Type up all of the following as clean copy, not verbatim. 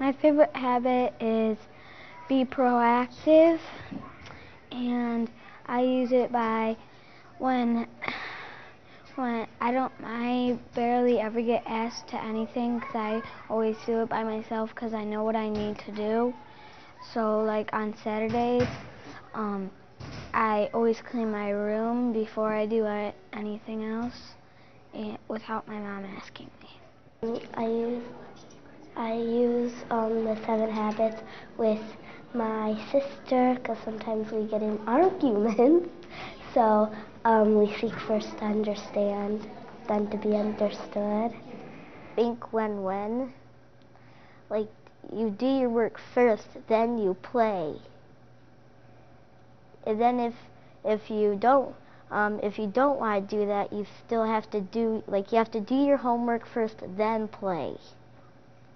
My favorite habit is be proactive, and I use it by when I barely ever get asked to anything because I always do it by myself because I know what I need to do. So like on Saturdays, I always clean my room before I do anything else without my mom asking me. I use the 7 habits with my sister because sometimes we get in arguments. So we seek first to understand, then to be understood. Think when. Like, you do your work first, then you play. And then if you don't want to do that, you still have to do, like, you have to do your homework first, then play.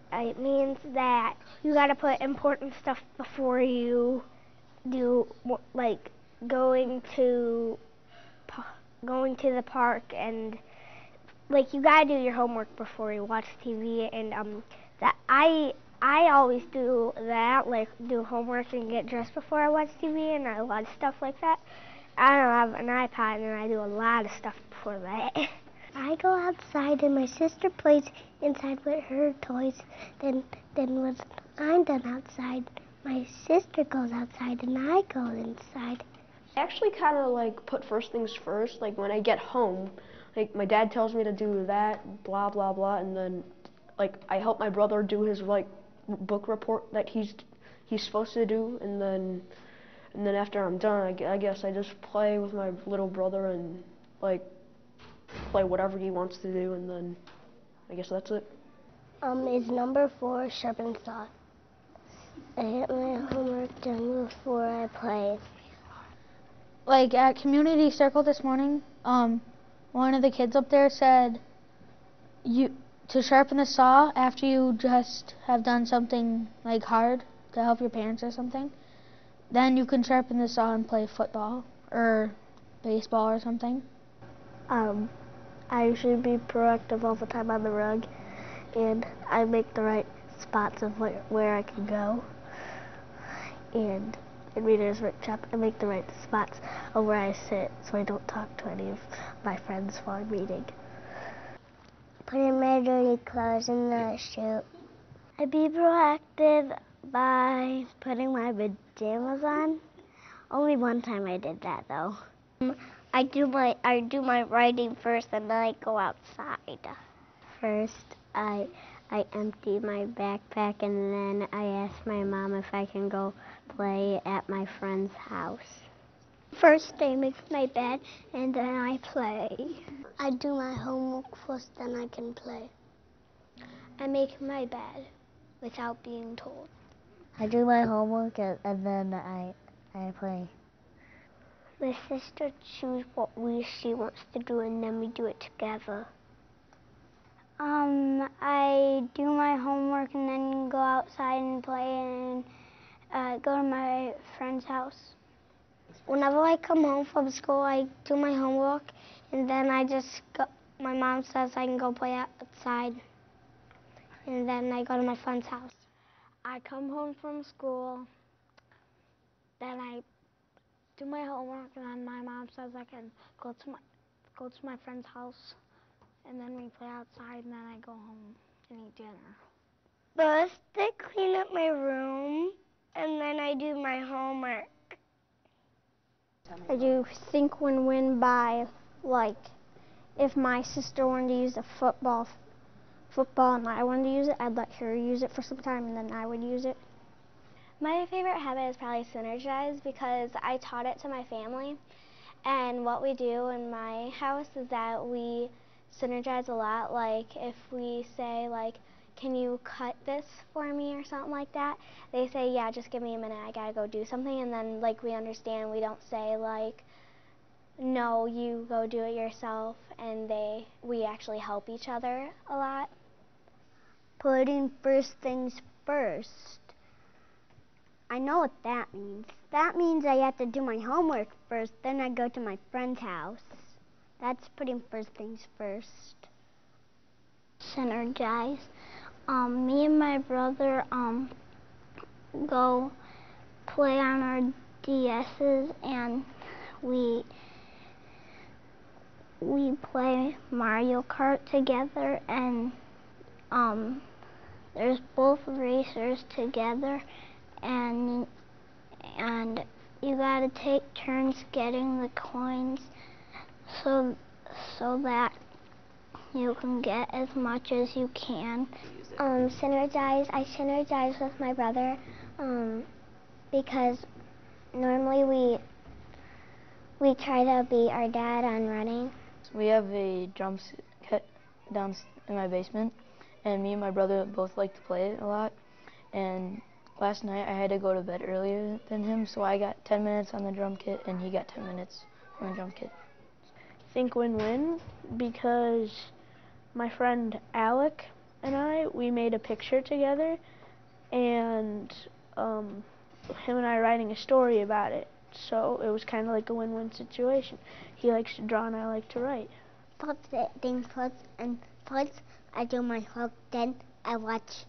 It means that you got to put important stuff before you do, like going to the park, and like you got to do your homework before you watch TV. And that I always do that, like do homework and get dressed before I watch TV, and a lot of stuff like that. I don't have an iPad, and I do a lot of stuff before that. I go outside and my sister plays inside with her toys. Then when I'm done outside, my sister goes outside and I go inside. I actually kind of like put first things first. Like when I get home, like my dad tells me to do that, blah blah blah, and then like I help my brother do his like book report that he's supposed to do, and then after I'm done, I guess I just play with my little brother and like play whatever he wants to do, and then I guess that's it. Is number 4 sharpen saw. I get my homework done before I play. Like at community circle this morning, one of the kids up there said to sharpen the saw after you just have done something like hard to help your parents or something, then you can sharpen the saw and play football or baseball or something. I usually be proactive all the time on the rug, and I make the right spots of where I can go. And in Reader's Workshop, I make the right spots of where I sit so I don't talk to any of my friends while I'm reading. Putting my dirty clothes in the chute. I be proactive by putting my pajamas on. Only one time I did that though. I do my writing first, and then I go outside. First, I empty my backpack, and then I ask my mom if I can go play at my friend's house. First, I make my bed, and then I play. I do my homework first, then I can play. I make my bed without being told. I do my homework and then I play. My sister chooses what she wants to do, and then we do it together. I do my homework and then go outside and play and go to my friend's house. Whenever I come home from school, I do my homework, and then I just go. My mom says I can go play outside, and then I go to my friend's house. I come home from school, then I do my homework, and then my mom says I can go to my friend's house, and then we play outside, and then I go home and eat dinner. First, I clean up my room, and then I do my homework. I do think win by, like, if my sister wanted to use a football and I wanted to use it, I'd let her use it for some time, and then I would use it. My favorite habit is probably synergize because I taught it to my family, and what we do in my house is that we synergize a lot. Like if we say like, can you cut this for me or something like that, they say yeah, just give me a minute, I gotta go do something, and then like we understand. We don't say like, no, you go do it yourself, and we actually help each other a lot. Putting first things first. I know what that means. That means I have to do my homework first, then I go to my friend's house. That's putting first things first. Synergize. Me and my brother go play on our DSs, and we play Mario Kart together, and there's both racers together, and you gotta take turns getting the coins so that you can get as much as you can. Synergize. I synergize with my brother because normally we try to beat our dad on running. We have a drum kit down in my basement, and me and my brother both like to play it a lot. And last night I had to go to bed earlier than him, so I got 10 minutes on the drum kit, and he got 10 minutes on the drum kit. I think win-win because my friend Alec and we made a picture together, and him and I writing a story about it. So it was kind of like a win-win situation. He likes to draw and I like to write. First things first, and first I do my hook, then I watch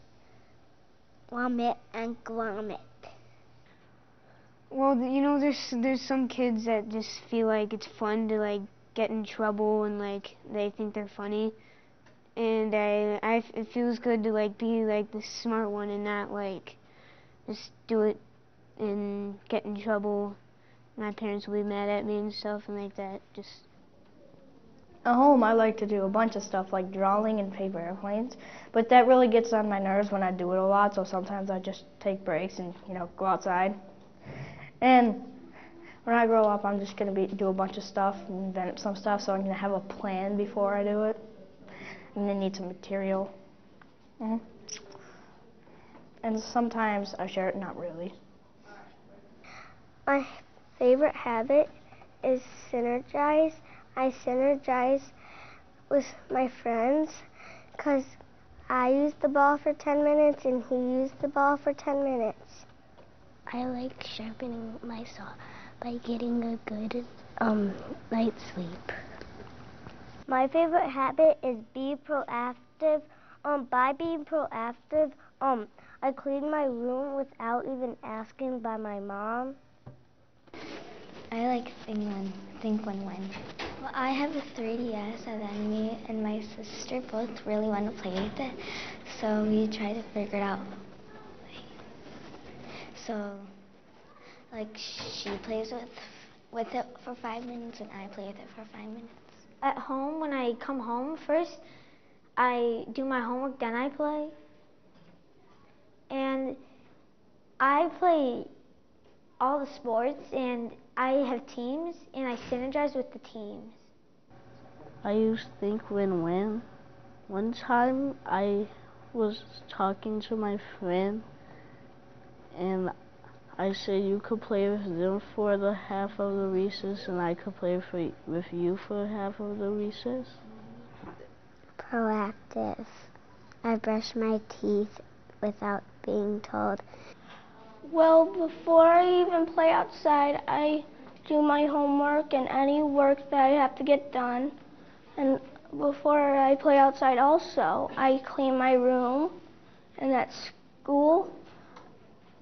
Vomit and Gromit. Well, you know, there's some kids that just feel like it's fun to like get in trouble and like they think they're funny, and it feels good to like be like the smart one and not like just do it and get in trouble. My parents will be mad at me and stuff and like that. Just at home, I like to do a bunch of stuff like drawing and paper airplanes, but that really gets on my nerves when I do it a lot, so sometimes I just take breaks and, go outside. And when I grow up, I'm just going to do a bunch of stuff and invent some stuff, so I'm going to have a plan before I do it. I'm going to need some material. And sometimes I share it, not really. My favorite habit is synergize. I synergize with my friends because I use the ball for 10 minutes and he used the ball for 10 minutes. I like sharpening my saw by getting a good night's sleep. My favorite habit is be proactive. By being proactive, I clean my room without even asking by my mom. I like think when. Well, I have a 3DS, and then me and my sister both really want to play with it, so we try to figure it out. So, like, she plays with it for 5 minutes, and I play with it for 5 minutes. At home, when I come home, first I do my homework, then I play. And I play all the sports, and I have teams, and I synergize with the teams. I used to think win-win. One time I was talking to my friend and I said you could play with them for the half of the recess and I could play with you for half of the recess. Proactive. I brush my teeth without being told. Well, before I even play outside, I do my homework and any work that I have to get done. And before I play outside also, I clean my room. And at school,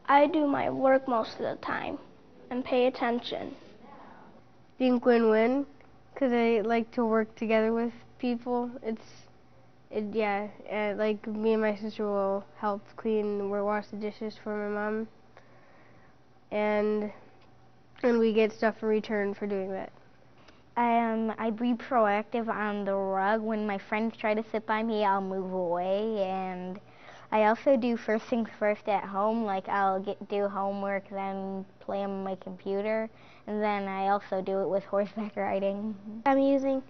I do my work most of the time and pay attention. think win-win because I like to work together with people. Like me and my sister will help clean or wash the dishes for my mom, and we get stuff in return for doing that. I be proactive on the rug. When my friends try to sit by me, I'll move away. And I also do first things first at home. Like I'll do homework, then play on my computer, and then I also do it with horseback riding. I'm using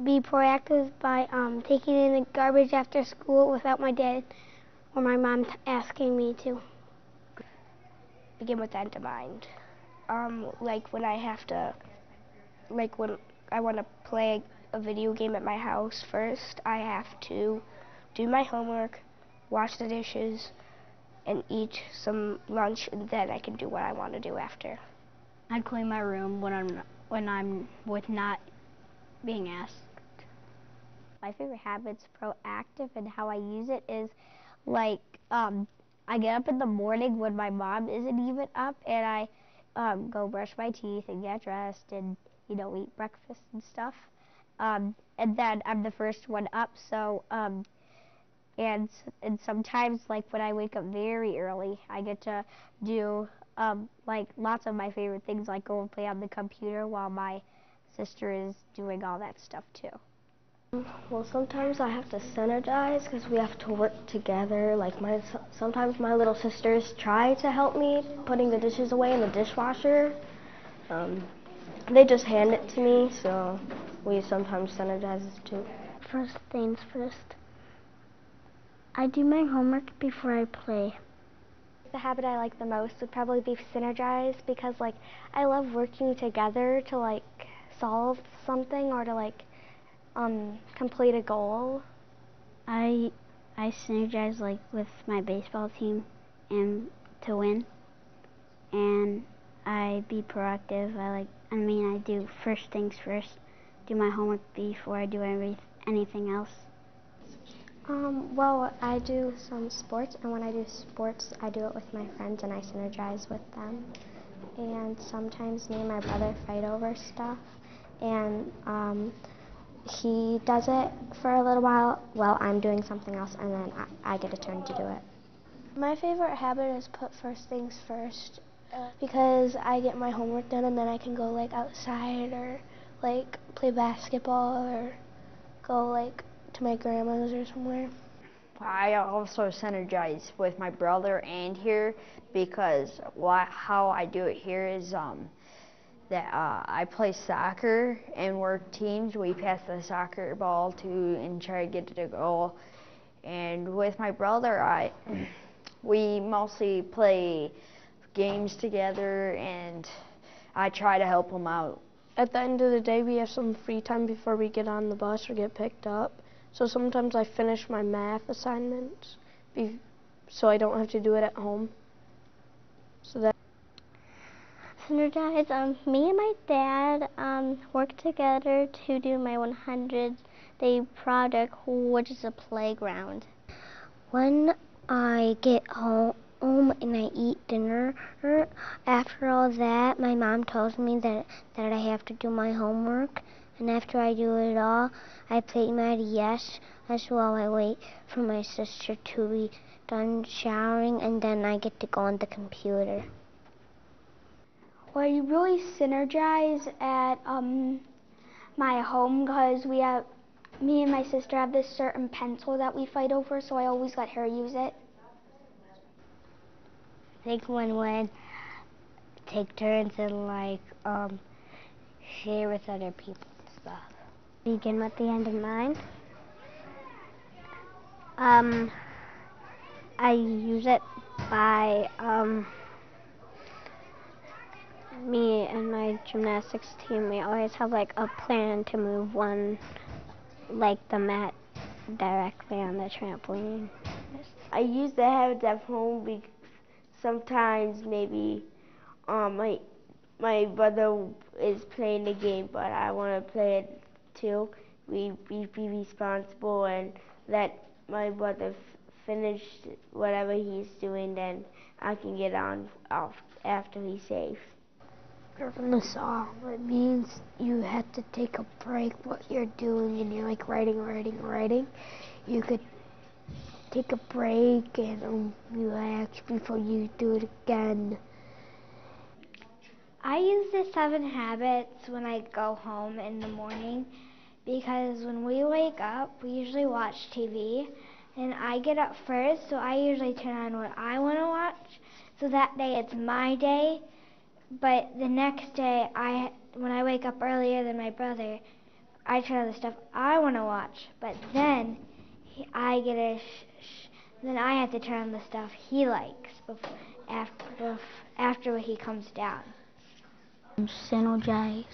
be proactive by taking in the garbage after school without my dad or my mom asking me to. Begin with end in mind. Like when I have to, like when I want to play a video game at my house first, I have to do my homework, wash the dishes, and eat some lunch, and then I can do what I want to do after. I clean my room when I'm with not being asked. My favorite habit's proactive, and how I use it is like I get up in the morning when my mom isn't even up, and I go brush my teeth and get dressed and eat breakfast and stuff. And then I'm the first one up, so and sometimes like when I wake up very early, I get to do like lots of my favorite things, like go and play on the computer while my sister is doing all that stuff too. Well, sometimes I have to synergize because we have to work together. Like sometimes my little sisters try to help me putting the dishes away in the dishwasher. They just hand it to me, so we sometimes synergize too. First things first. I do my homework before I play. The habit I like the most would probably be synergize, because like I love working together to like solve something or to like complete a goal. I synergize like with my baseball team and to win, and I be proactive. I do first things first, do my homework before I do anything else. Well, I do some sports, and when I do sports, I do it with my friends and I synergize with them. And sometimes me and my brother fight over stuff, and he does it for a little while I'm doing something else, and then I get a turn to do it. My favorite habit is put first things first, because I get my homework done and then I can go like outside or like play basketball or go like to my grandma's or somewhere. I also synergize with my brother and here, because how I do it here is that I play soccer and we're teams. We pass the soccer ball and try to get it to goal. And with my brother, we mostly play games together, and I try to help him out. At the end of the day, we have some free time before we get on the bus or get picked up. So sometimes I finish my math assignments so I don't have to do it at home. Synergize. Me and my dad work together to do my 100-day project, which is a playground. When I get home and I eat dinner, after all that, my mom tells me that I have to do my homework. And after I do it all, I play my DS as well. I wait for my sister to be done showering, and then I get to go on the computer. Well, you really synergize at my home, because me and my sister have this certain pencil that we fight over, so I always let her use it. I think when we take turns and like share with other people and stuff. Begin with the end in mind. I use it by me and my gymnastics team. We always have like a plan to move the mat directly on the trampoline. I use the habits at home because sometimes maybe my brother is playing the game, but I want to play it too. We be responsible and let my brother finish whatever he's doing, then I can get on off after he's safe. From the song, it means you have to take a break what you're doing and you're like writing. You could take a break and relax before you do it again. I use the 7 habits when I go home in the morning, because when we wake up, we usually watch TV, and I get up first, so I usually turn on what I want to watch, so that day it's my day. But the next day, when I wake up earlier than my brother, I turn on the stuff I want to watch. But then I have to turn on the stuff he likes after he comes down. Synergize.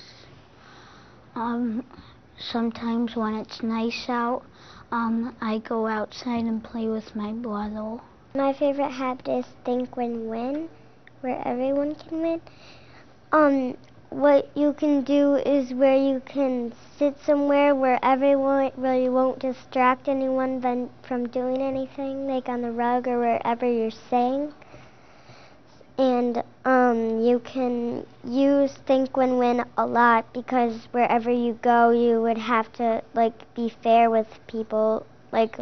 Sometimes when it's nice out, I go outside and play with my brother. My favorite habit is think, win, win, where everyone can win. what you can do is where you can sit somewhere where you won't distract anyone from doing anything, like on the rug or wherever you're staying. And you can use think win-win a lot, because wherever you go you would have to be fair with people. Like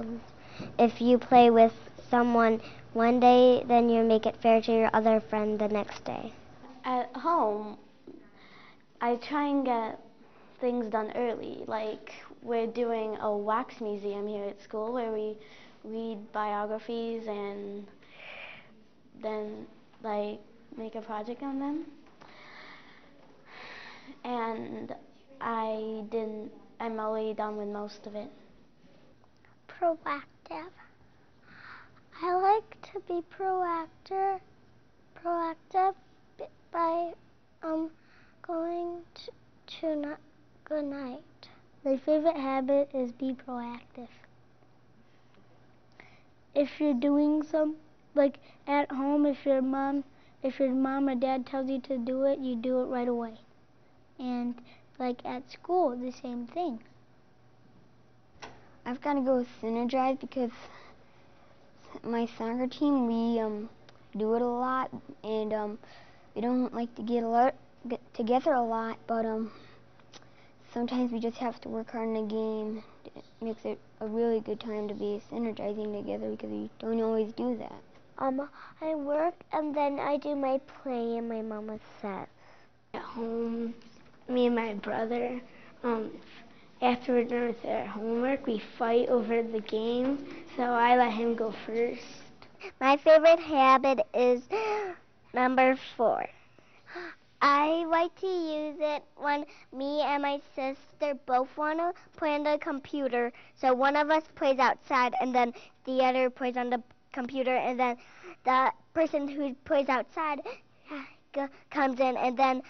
if you play with someone one day, then you make it fair to your other friend the next day. At home, I try and get things done early. Like we're doing a wax museum here at school where we read biographies and then make a project on them. And I'm already done with most of it. Proactive. I like to be proactive by going to good night. My favorite habit is be proactive. If you're doing at home, if your mom or dad tells you to do it, you do it right away. And at school, the same thing. I've got to go with synergize, because my soccer team, we do it a lot, and we don't like to get together a lot, but sometimes we just have to work hard in a game. It makes it a really good time to be synergizing together, because we don't always do that. I work and then I do my play and my mama says. At home, me and my brother, after we're done with our homework, we fight over the game, so I let him go first. My favorite habit is number 4. I like to use it when me and my sister both want to play on the computer. So one of us plays outside and then the other plays on the computer, and then the person who plays outside comes in, and then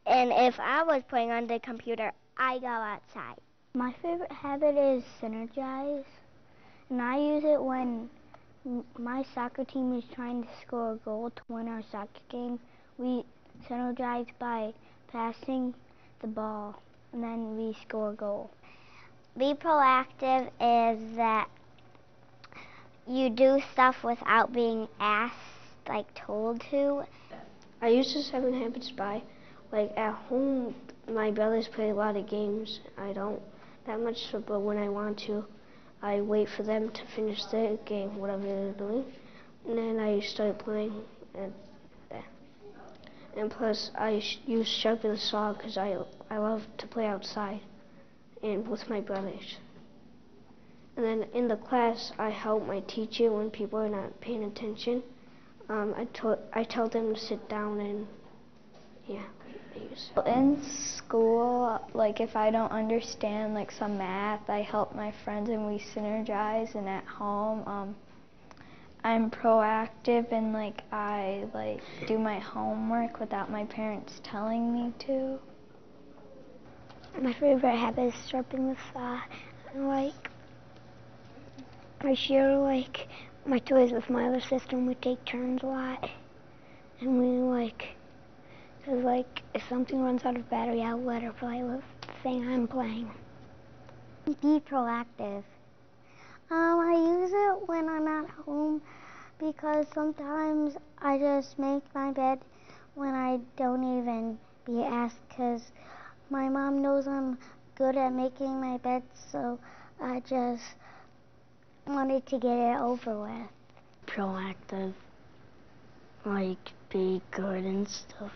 if I was playing on the computer, I go outside. My favorite habit is synergize, and I use it when my soccer team is trying to score a goal to win our soccer game. We synergize by passing the ball, and then we score a goal. Be proactive is that you do stuff without being asked, told to. I use the 7 habits by, at home, my brothers play a lot of games. I don't that much, but when I want to, I wait for them to finish their game, whatever they're doing, and then I start playing. And plus, I use sharpen the saw, because I love to play outside and with my brothers. And then in the class, I help my teacher when people are not paying attention. I tell them to sit down and, yeah. In school, if I don't understand some math, I help my friends and we synergize. And at home, I'm proactive and I do my homework without my parents telling me to. My favorite habit is sharpening the saw. I share my toys with my other sister, and we take turns a lot. And we because if something runs out of battery, I'll let her play with the thing I'm playing. Be proactive. I use it when I'm at home, because sometimes I just make my bed when I don't even be asked, because my mom knows I'm good at making my bed, so I just wanted to get it over with. Proactive, be good and stuff.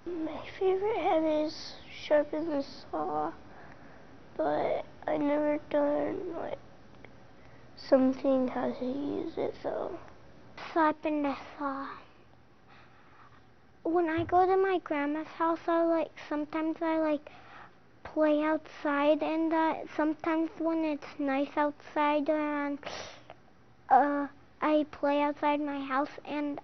My favorite habit is sharpen the saw, but I never done something how to use it, so. Sharpen the saw. When I go to my grandma's house, sometimes I play outside, and sometimes when it's nice outside, and I play outside my house, and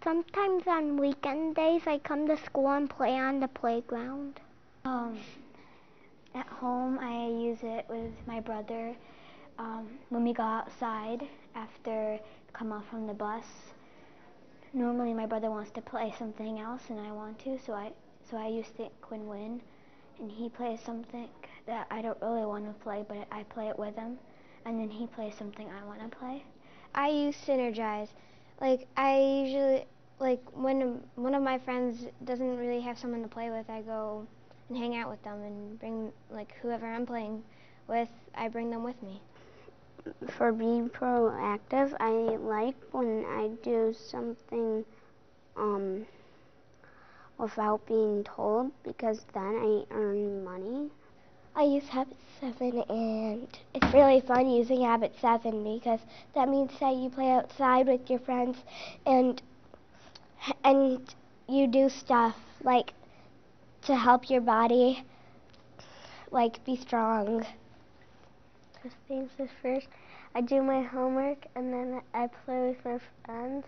sometimes on weekend days I come to school and play on the playground. At home, I use it with my brother when we go outside after come off from the bus. normally my brother wants to play something else and I want to, so I use think, win, win, and he plays something that I don't really want to play, but I play it with him, and then he plays something I want to play. I use synergize. Like, I usually, like, when one of my friends doesn't really have someone to play with, I go and hang out with them and bring, like, whoever I'm playing with, I bring them with me. For being proactive, I like when I do something without being told, because then I earn money. I use Habit 7, and it's really fun using Habit 7 because that means that you play outside with your friends and you do stuff like to help your body, like be strong. First things is first, I do my homework and then I play with my friends.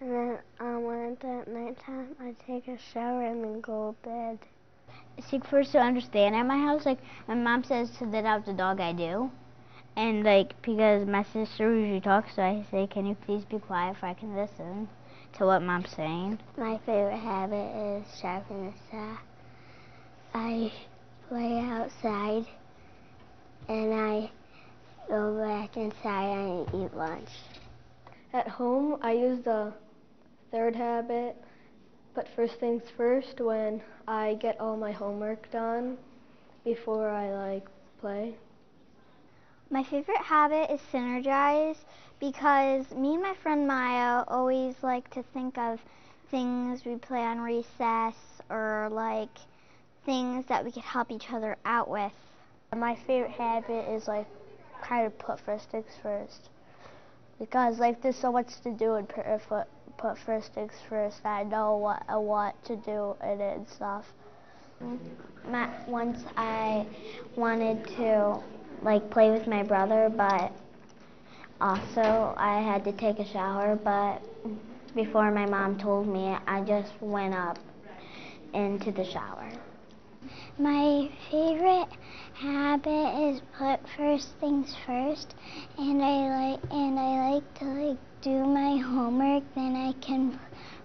And then when it's at nighttime, I take a shower and then go to bed. Seek first to understand at my house. Like, my mom says to let out the dog, I do. And, like, because my sister usually talks, so I say, can you please be quiet so I can listen to what mom's saying? My favorite habit is sharpen the saw. I play outside and I go back inside and eat lunch. At home, I use the third habit, but first things first, when I get all my homework done before I play. My favorite habit is synergize, because me and my friend Maya always like to think of things we play on recess or like things that we could help each other out with. My favorite habit is like kind of put first things first, because like there's so much to do and put first things first that I know what I want to do in it and stuff. Once I wanted to like play with my brother, but also I had to take a shower, but before my mom told me, I just went up into the shower. My favorite habit is put first things first, and I like to do my homework, then I can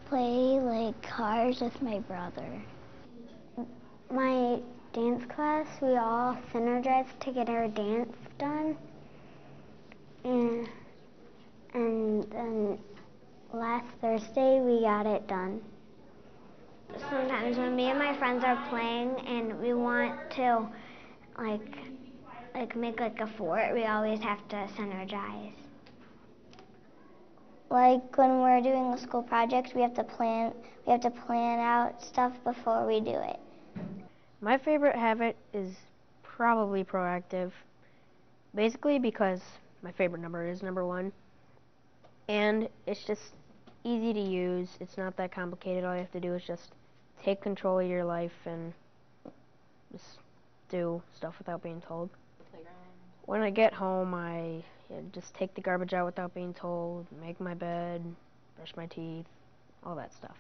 play like cars with my brother. My dance class, we all synergized to get our dance done, and then last Thursday we got it done. Sometimes when me and my friends are playing and we want to like make like a fort, we always have to synergize. Like when we're doing a school project, we have to plan out stuff before we do it. My favorite habit is probably proactive, basically because my favorite number is number 1, and it's just easy to use. It's not that complicated. All you have to do is just take control of your life and just do stuff without being told. When I get home, I just take the garbage out without being told, make my bed, brush my teeth, all that stuff.